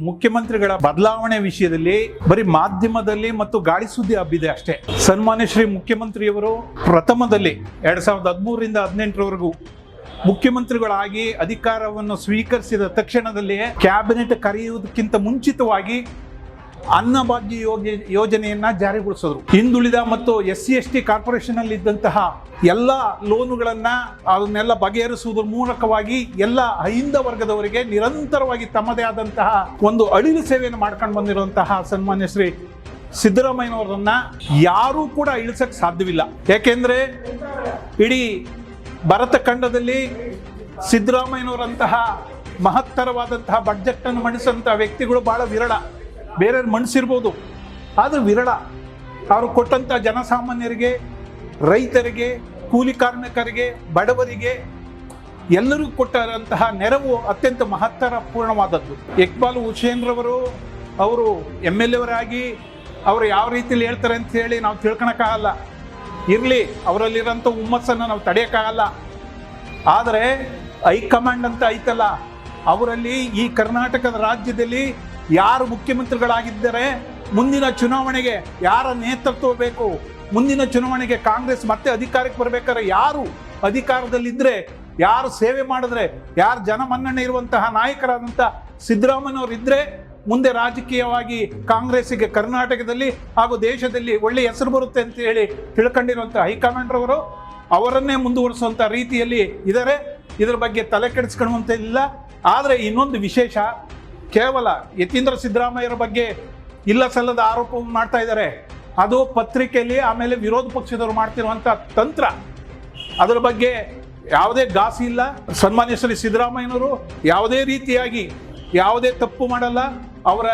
ಮುಖ್ಯಮಂತ್ರಿಗಳ ಬದಲಾವಣೆ ವಿಷಯದಲ್ಲಿ ಬರೀ ಮಾಧ್ಯಮದಲ್ಲಿ ಮತ್ತು ಗಾಳಿ ಸುದ್ದಿ ಹಬ್ಬಿದೆ ಅಷ್ಟೇ. ಸನ್ಮಾನ್ಯ ಶ್ರೀ ಮುಖ್ಯಮಂತ್ರಿಯವರು ಪ್ರಥಮದಲ್ಲಿ 2013ರಿಂದ 2018ರವರೆಗೂ ಮುಖ್ಯಮಂತ್ರಿಗಳಾಗಿ ಅಧಿಕಾರವನ್ನು ಸ್ವೀಕರಿಸಿದ ತಕ್ಷಣದಲ್ಲಿಯೇ ಕ್ಯಾಬಿನೆಟ್ ಕರೆಯುವುದಕ್ಕಿಂತ ಮುಂಚಿತವಾಗಿ ಅನ್ನಭಾಗ್ಯ ಯೋಜನೆಯನ್ನ ಜಾರಿಗೊಳಿಸಿದ್ರು. ಹಿಂದುಳಿದ ಮತ್ತು SC/ST ಕಾರ್ಪೊರೇಷನ್ ಅಲ್ಲಿ ಇದ್ದಂತಹ ಎಲ್ಲ ಲೋನುಗಳನ್ನ ಅದನ್ನೆಲ್ಲ ಬಗೆಹರಿಸುವುದರ ಮೂಲಕವಾಗಿ ಎಲ್ಲ ಅಹಿಂದ ವರ್ಗದವರಿಗೆ ನಿರಂತರವಾಗಿ ತಮ್ಮದೇ ಆದಂತಹ ಒಂದು ಅಳಿಲು ಸೇವೆಯನ್ನು ಮಾಡ್ಕೊಂಡು ಬಂದಿರುವಂತಹ ಸನ್ಮಾನ್ಯ ಶ್ರೀ ಸಿದ್ದರಾಮಯ್ಯನವರನ್ನ ಯಾರೂ ಕೂಡ ಇಳಿಸಕ್ ಸಾಧ್ಯವಿಲ್ಲ. ಯಾಕೆಂದ್ರೆ ಇಡೀ ಭಾರತ ಖಂಡದಲ್ಲಿ ಸಿದ್ದರಾಮಯ್ಯನವರಂತಹ ಮಹತ್ತರವಾದಂತಹ ಬಡ್ಜೆಟ್ ಅನ್ನು ಮಂಡಿಸುವಂತಹ ವ್ಯಕ್ತಿಗಳು ಬಹಳ ವಿರಳ. ಬೇರೆ ಮನಸ್ಸಿರ್ಬೋದು, ಆದ್ರೆ ವಿರಳ. ಅವರು ಕೊಟ್ಟಂತ ಜನಸಾಮಾನ್ಯರಿಗೆ, ರೈತರಿಗೆ, ಕೂಲಿ ಕಾರ್ಮಿಕರಿಗೆ, ಬಡವರಿಗೆ ಎಲ್ಲರಿಗೂ ಕೊಟ್ಟಂತಹ ನೆರವು ಅತ್ಯಂತ ಮಹತ್ತರ ಪೂರ್ಣವಾದದ್ದು. ಇಕ್ಬಾಲ್ ಹುಸೇನ್ ರವರು ಅವರು MLA ಅವರಾಗಿ ಅವರು ಯಾವ ರೀತಿಯಲ್ಲಿ ಹೇಳ್ತಾರೆ ಅಂತ ಹೇಳಿ ನಾವು ತಿಳ್ಕೊಳಕ್ಕಾಗಲ್ಲ. ಇರಲಿ, ಅವರಲ್ಲಿರೋಂಥ ಹುಮ್ಮಸ್ಸನ್ನು ನಾವು ತಡೆಯೋಕ್ಕಾಗಲ್ಲ. ಆದರೆ ಹೈಕಮಾಂಡ್ ಅಂತ ಐತಲ್ಲ, ಅವರಲ್ಲಿ ಈ ಕರ್ನಾಟಕದ ರಾಜ್ಯದಲ್ಲಿ ಯಾರು ಮುಖ್ಯಮಂತ್ರಿಗಳಾಗಿದ್ದಾರೆ, ಮುಂದಿನ ಚುನಾವಣೆಗೆ ಯಾರ ನೇತೃತ್ವ ಬೇಕು, ಮುಂದಿನ ಚುನಾವಣೆಗೆ ಕಾಂಗ್ರೆಸ್ ಮತ್ತೆ ಅಧಿಕಾರಕ್ಕೆ ಬರ್ಬೇಕಾದ್ರೆ ಯಾರು ಅಧಿಕಾರದಲ್ಲಿದ್ದರೆ, ಯಾರು ಸೇವೆ ಮಾಡಿದ್ರೆ, ಯಾರು ಜನಮನ್ನಣೆ ಇರುವಂತಹ ನಾಯಕರಾದಂಥ ಸಿದ್ದರಾಮಯ್ಯನವರು ಇದ್ರೆ ಮುಂದೆ ರಾಜಕೀಯವಾಗಿ ಕಾಂಗ್ರೆಸ್ಸಿಗೆ ಕರ್ನಾಟಕದಲ್ಲಿ ಹಾಗೂ ದೇಶದಲ್ಲಿ ಒಳ್ಳೆ ಹೆಸರು ಬರುತ್ತೆ ಅಂತ ಹೇಳಿ ತಿಳ್ಕೊಂಡಿರುವಂಥ ಹೈಕಮಾಂಡ್ ರವರು ಅವರನ್ನೇ ಮುಂದುವರಿಸುವಂಥ ರೀತಿಯಲ್ಲಿ ಇದ್ದಾರೆ. ಇದರ ಬಗ್ಗೆ ತಲೆ ಕೆಡಿಸ್ಕೊಳ್ಳುವಂತ ಇಲ್ಲ. ಆದರೆ ಇನ್ನೊಂದು ವಿಶೇಷ, ಕೇವಲ ಯತೀಂದ್ರ ಸಿದ್ದರಾಮಯ್ಯರ ಬಗ್ಗೆ ಇಲ್ಲ ಸಲ್ಲದ ಆರೋಪವನ್ನು ಮಾಡ್ತಾ ಇದ್ದಾರೆ. ಅದು ಪತ್ರಿಕೆಯಲ್ಲಿ, ಆಮೇಲೆ ವಿರೋಧ ಪಕ್ಷದವರು ಮಾಡ್ತಿರುವಂಥ ತಂತ್ರ. ಅದರ ಬಗ್ಗೆ ಯಾವುದೇ ಗಾಸಿ ಇಲ್ಲ. ಸನ್ಮಾನ್ಯ ಶ್ರೀ ಸಿದ್ದರಾಮಯ್ಯನವರು ಯಾವುದೇ ರೀತಿಯಾಗಿ ಯಾವುದೇ ತಪ್ಪು ಮಾಡಲ್ಲ. ಅವರ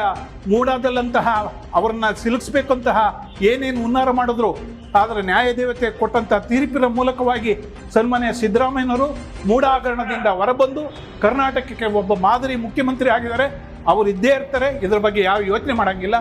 ಮೂಡಾದಲ್ಲಂತಹ ಅವರನ್ನ ಸಿಲುಕಿಸ್ಬೇಕಂತಹ ಏನೇನು ಹುನ್ನಾರ ಮಾಡಿದ್ರು, ಆದರೆ ನ್ಯಾಯದೇವತೆ ಕೊಟ್ಟಂತಹ ತೀರ್ಪಿನ ಮೂಲಕವಾಗಿ ಸನ್ಮಾನ್ಯ ಸಿದ್ದರಾಮಯ್ಯನವರು ಮೂಢ ಹಗರಣದಿಂದ ಹೊರಬಂದು ಕರ್ನಾಟಕಕ್ಕೆ ಒಬ್ಬ ಮಾದರಿ ಮುಖ್ಯಮಂತ್ರಿ ಆಗಿದ್ದಾರೆ. ಅವರು ಇದ್ದೇ ಇರ್ತಾರೆ. ಇದರ ಬಗ್ಗೆ ಯಾವ ಯೋಚನೆ ಮಾಡಂಗಿಲ್ಲ.